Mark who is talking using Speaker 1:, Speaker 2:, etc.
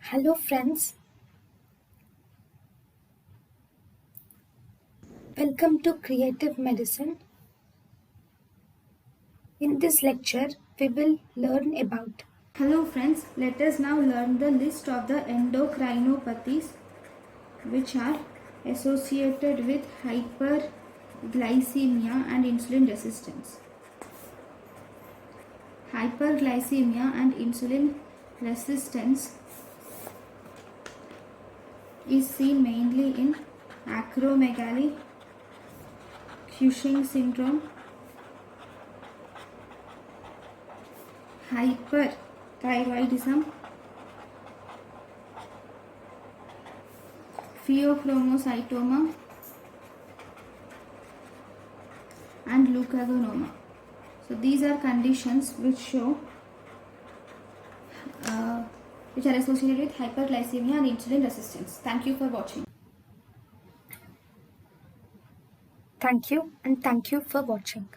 Speaker 1: Hello friends, welcome to Creative Medicine. In this lecture, we will learn about.
Speaker 2: Hello friends, let us now learn the list of the endocrinopathies which are associated with hyperglycemia and insulin resistance. Hyperglycemia and insulin resistance is seen mainly in acromegaly, Cushing syndrome, hyperthyroidism, pheochromocytoma and leukogonoma. So these are conditions which show which are associated with hyperglycemia and insulin resistance. Thank you for watching.
Speaker 1: Thank you and thank you for watching.